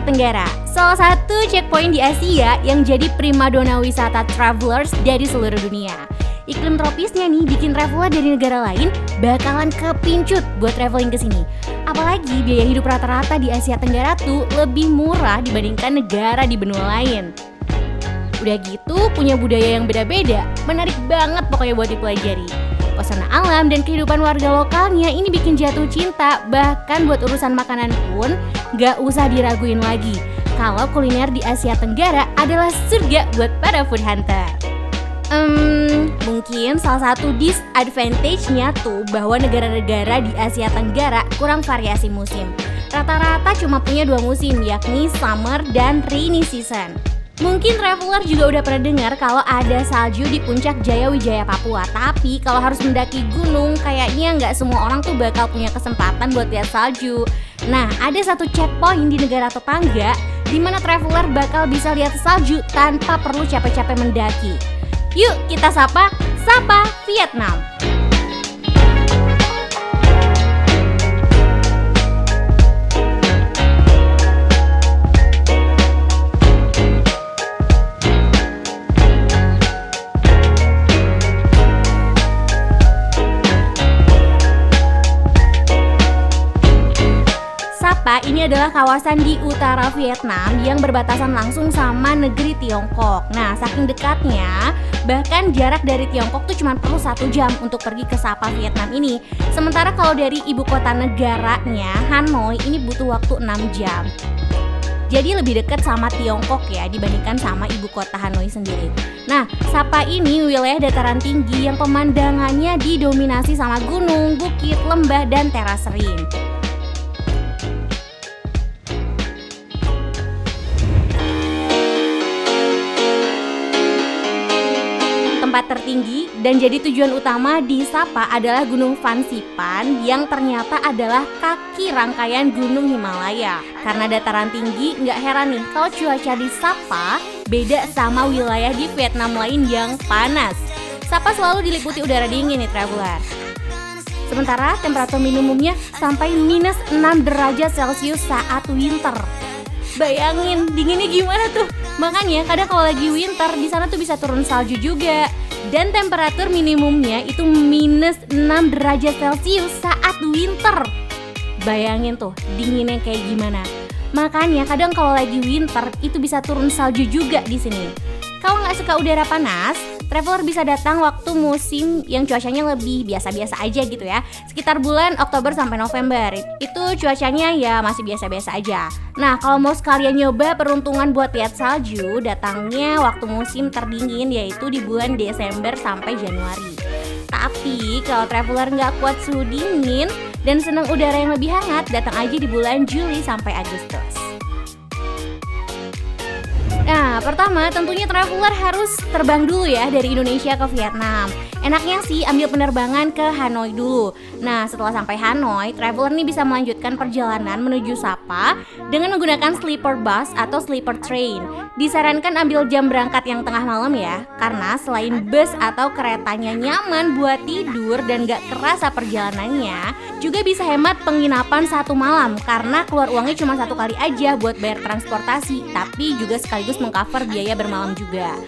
Tenggara, salah satu checkpoint di Asia yang jadi primadona wisata travelers dari seluruh dunia. Iklim tropisnya nih bikin traveler dari negara lain bakalan kepincut buat traveling ke sini. Apalagi biaya hidup rata-rata di Asia Tenggara tuh lebih murah dibandingkan negara di benua lain. Udah gitu punya budaya yang beda-beda, menarik banget pokoknya buat dipelajari. Pesona alam dan kehidupan warga lokalnya ini bikin jatuh cinta, bahkan buat urusan makanan pun gak usah diraguin lagi. Kalau kuliner di Asia Tenggara adalah surga buat para food hunter. Mungkin salah satu disadvantage-nya tuh bahwa negara-negara di Asia Tenggara kurang variasi musim. Rata-rata cuma punya 2 musim, yakni summer dan rainy season. Mungkin traveler juga udah pernah dengar kalau ada salju di puncak Jayawijaya Papua. Tapi kalau harus mendaki gunung, kayaknya nggak semua orang tuh bakal punya kesempatan buat lihat salju. Nah, ada satu checkpoint di negara tetangga di mana traveler bakal bisa lihat salju tanpa perlu capek-capek mendaki. Yuk kita sapa Vietnam. Sapa ini adalah kawasan di utara Vietnam yang berbatasan langsung sama negeri Tiongkok. Nah, saking dekatnya, bahkan jarak dari Tiongkok tuh cuma perlu 1 jam untuk pergi ke Sapa Vietnam ini. Sementara kalau dari ibu kota negaranya, Hanoi, ini butuh waktu 6 jam. Jadi lebih dekat sama Tiongkok ya dibandingkan sama ibu kota Hanoi sendiri. Nah, Sapa ini wilayah dataran tinggi yang pemandangannya didominasi sama gunung, bukit, lembah, dan teras ring. Tempat tertinggi dan jadi tujuan utama di Sapa adalah Gunung Phan Xipang yang ternyata adalah kaki rangkaian Gunung Himalaya. Karena dataran tinggi, nggak heran nih kalau cuaca di Sapa beda sama wilayah di Vietnam lain yang panas. Sapa selalu diliputi udara dingin nih traveler. Sementara temperatur minimumnya sampai minus 6 derajat Celcius saat winter. Bayangin dinginnya gimana tuh? Makanya kadang kalau lagi winter di sana tuh bisa turun salju juga. Dan temperatur minimumnya itu minus 6 derajat Celcius saat winter. Bayangin tuh dinginnya kayak gimana. Makanya kadang kalau lagi winter itu bisa turun salju juga di sini. Kalau nggak suka udara panas, traveler bisa datang waktu musim yang cuacanya lebih biasa-biasa aja gitu ya. Sekitar bulan Oktober sampai November. Itu cuacanya ya masih biasa-biasa aja. Nah, kalau mau sekalian nyoba peruntungan buat lihat salju, datangnya waktu musim terdingin yaitu di bulan Desember sampai Januari. Tapi kalau traveler nggak kuat suhu dingin dan senang udara yang lebih hangat, datang aja di bulan Juli sampai Agustus. Nah, pertama tentunya traveler harus terbang dulu ya dari Indonesia ke Vietnam. Enaknya sih ambil penerbangan ke Hanoi dulu. Nah, setelah sampai Hanoi, traveler nih bisa melanjutkan perjalanan menuju Sapa dengan menggunakan sleeper bus atau sleeper train. Disarankan ambil jam berangkat yang tengah malam ya, karena selain bus atau keretanya nyaman buat tidur dan gak kerasa perjalanannya, juga bisa hemat penginapan 1 malam karena keluar uangnya cuma 1 kali aja buat bayar transportasi, tapi juga sekaligus mengcover biaya bermalam juga.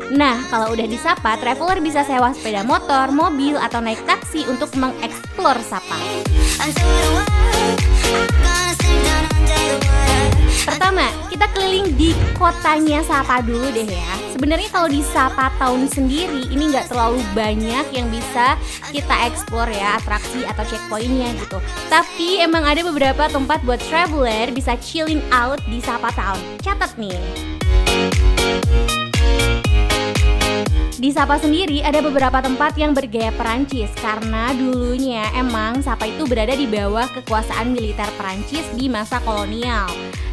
Nah, kalau udah di Sapa, traveler bisa sewa sepeda motor, mobil, atau naik taksi untuk mengeksplor Sapa. Pertama, kita keliling di kotanya Sapa dulu deh ya. Sebenarnya kalau di Sapa Town sendiri ini nggak terlalu banyak yang bisa kita eksplor ya, atraksi atau checkpointnya gitu. Tapi emang ada beberapa tempat buat traveler bisa chilling out di Sapa Town. Catat nih. Di Sapa sendiri ada beberapa tempat yang bergaya Perancis karena dulunya emang Sapa itu berada di bawah kekuasaan militer Perancis di masa kolonial.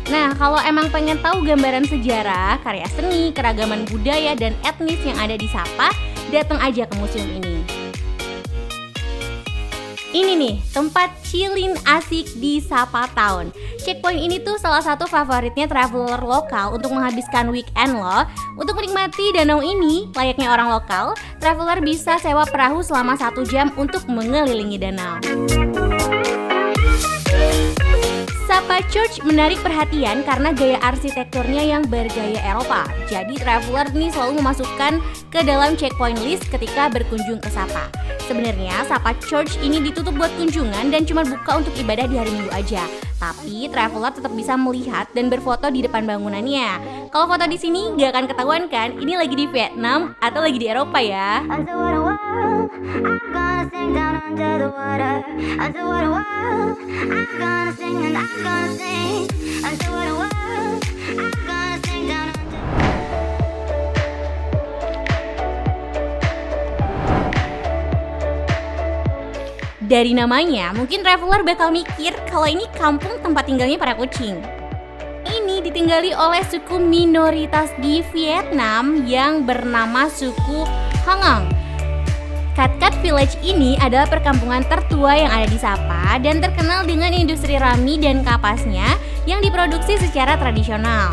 Nah, kalau emang pengen tahu gambaran sejarah, karya seni, keragaman budaya, dan etnis yang ada di Sapa, datang aja ke museum ini. Ini nih, tempat chillin asik di Sapa Town. Checkpoint ini tuh salah satu favoritnya traveler lokal untuk menghabiskan weekend loh. Untuk menikmati danau ini, layaknya orang lokal, traveler bisa sewa perahu selama 1 jam untuk mengelilingi danau. Sapa Sapa Church menarik perhatian karena gaya arsitekturnya yang bergaya Eropa. Jadi traveler nih selalu memasukkan ke dalam checkpoint list ketika berkunjung ke Sapa. Sebenarnya Sapa Church ini ditutup buat kunjungan dan cuma buka untuk ibadah di hari Minggu aja. Tapi traveler tetap bisa melihat dan berfoto di depan bangunannya. Kalau foto di sini nggak akan ketahuan kan ini lagi di Vietnam atau lagi di Eropa ya. Dari namanya, mungkin traveler bakal mikir kalau ini kampung tempat tinggalnya para kucing. Ini ditinggali oleh suku minoritas di Vietnam yang bernama suku Hmong. Cat Cat Village ini adalah perkampungan tertua yang ada di Sapa dan terkenal dengan industri rami dan kapasnya yang diproduksi secara tradisional.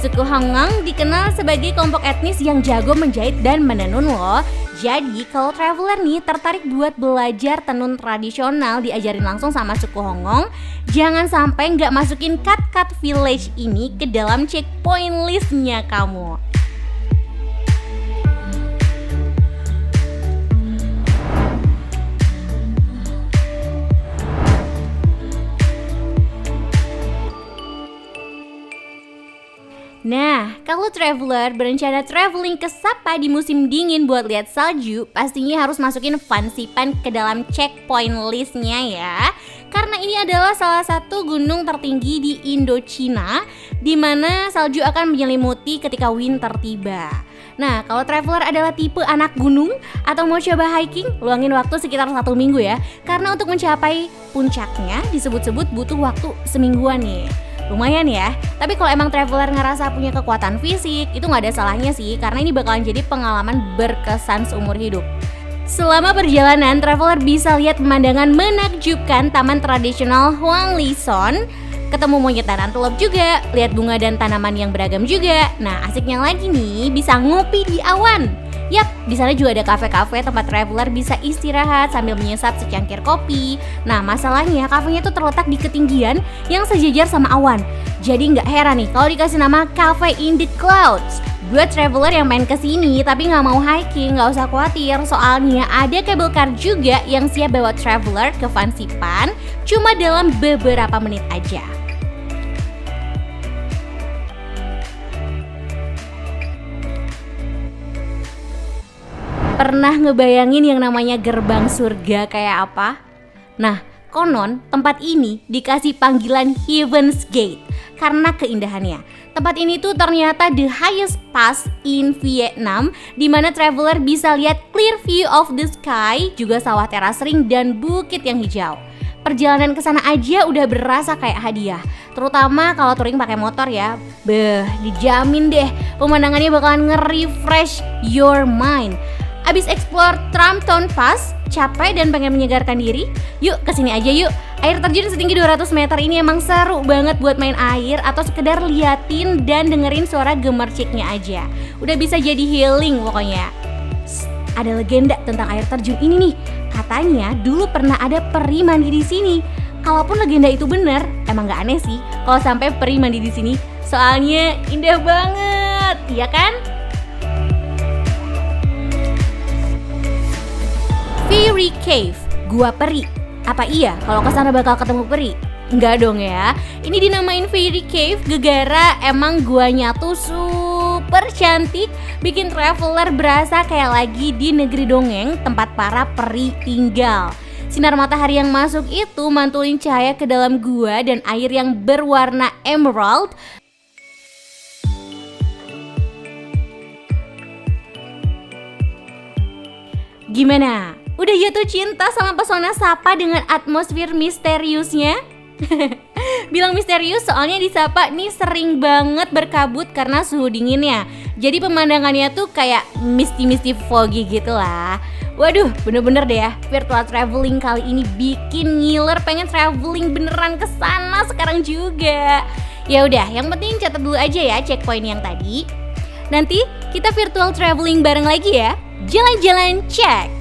Suku Hmong dikenal sebagai kelompok etnis yang jago menjahit dan menenun loh. Jadi kalau traveler nih tertarik buat belajar tenun tradisional diajarin langsung sama suku Hmong, jangan sampai nggak masukin Cat Cat Village ini ke dalam checkpoint listnya kamu. Nah, kalau traveler berencana traveling ke Sapa di musim dingin buat lihat salju, pastinya harus masukin Fansipan ke dalam checkpoint listnya ya. Karena ini adalah salah satu gunung tertinggi di Indochina, di mana salju akan menyelimuti ketika winter tiba. Nah, kalau traveler adalah tipe anak gunung atau mau coba hiking, luangin waktu sekitar 1 minggu ya. Karena untuk mencapai puncaknya disebut-sebut butuh waktu semingguan nih. Lumayan ya, tapi kalau emang traveler ngerasa punya kekuatan fisik, itu gak ada salahnya sih, karena ini bakalan jadi pengalaman berkesan seumur hidup. Selama perjalanan, traveler bisa lihat pemandangan menakjubkan taman tradisional Hoang Li Son, ketemu monyet dan antelop juga, lihat bunga dan tanaman yang beragam juga. Nah, asiknya lagi nih, bisa ngopi di awan. Yap, di sana juga ada kafe-kafe tempat traveler bisa istirahat sambil menyesap secangkir kopi. Nah, masalahnya kafenya tuh terletak di ketinggian yang sejajar sama awan. Jadi nggak heran nih kalau dikasih nama Cafe in the Clouds. Buat traveler yang main kesini tapi nggak mau hiking, nggak usah khawatir. Soalnya ada cable car juga yang siap bawa traveler ke Fansipan cuma dalam beberapa menit aja. Pernah ngebayangin yang namanya gerbang surga kayak apa? Nah, konon tempat ini dikasih panggilan Heaven's Gate karena keindahannya. Tempat ini tuh ternyata the highest pass in Vietnam, di mana traveler bisa lihat clear view of the sky, juga sawah teras ring dan bukit yang hijau. Perjalanan ke sana aja udah berasa kayak hadiah, terutama kalau touring pakai motor ya. Dijamin deh pemandangannya bakalan nge-refresh your mind. Abis explore Tram Town Pass, capek dan pengen menyegarkan diri? Yuk kesini aja yuk. Air terjun setinggi 200 meter ini emang seru banget buat main air atau sekedar liatin dan dengerin suara gemerciknya aja. Udah bisa jadi healing pokoknya. Ada legenda tentang air terjun ini nih. Katanya dulu pernah ada peri mandi di sini. Kalaupun legenda itu bener, emang gak aneh sih kalau sampai peri mandi di sini. Soalnya indah banget, iya kan? Fairy Cave, Gua Peri. Apa iya kalau kesana bakal ketemu peri? Enggak dong ya. Ini dinamain Fairy Cave gegara emang guanya tuh super cantik, bikin traveler berasa kayak lagi di negeri dongeng tempat para peri tinggal. Sinar matahari yang masuk itu mantulin cahaya ke dalam gua dan air yang berwarna emerald. Gimana? Udah jatuh cinta sama pesona Sapa dengan atmosfer misteriusnya? Bilang misterius soalnya di Sapa nih sering banget berkabut karena suhu dinginnya. Jadi pemandangannya tuh kayak misty foggy gitu lah. Waduh, bener-bener deh ya, virtual traveling kali ini bikin ngiler pengen traveling beneran ke sana sekarang juga. Ya udah, yang penting catat dulu aja ya checkpoint yang tadi. Nanti kita virtual traveling bareng lagi ya. Jalan-jalan cek.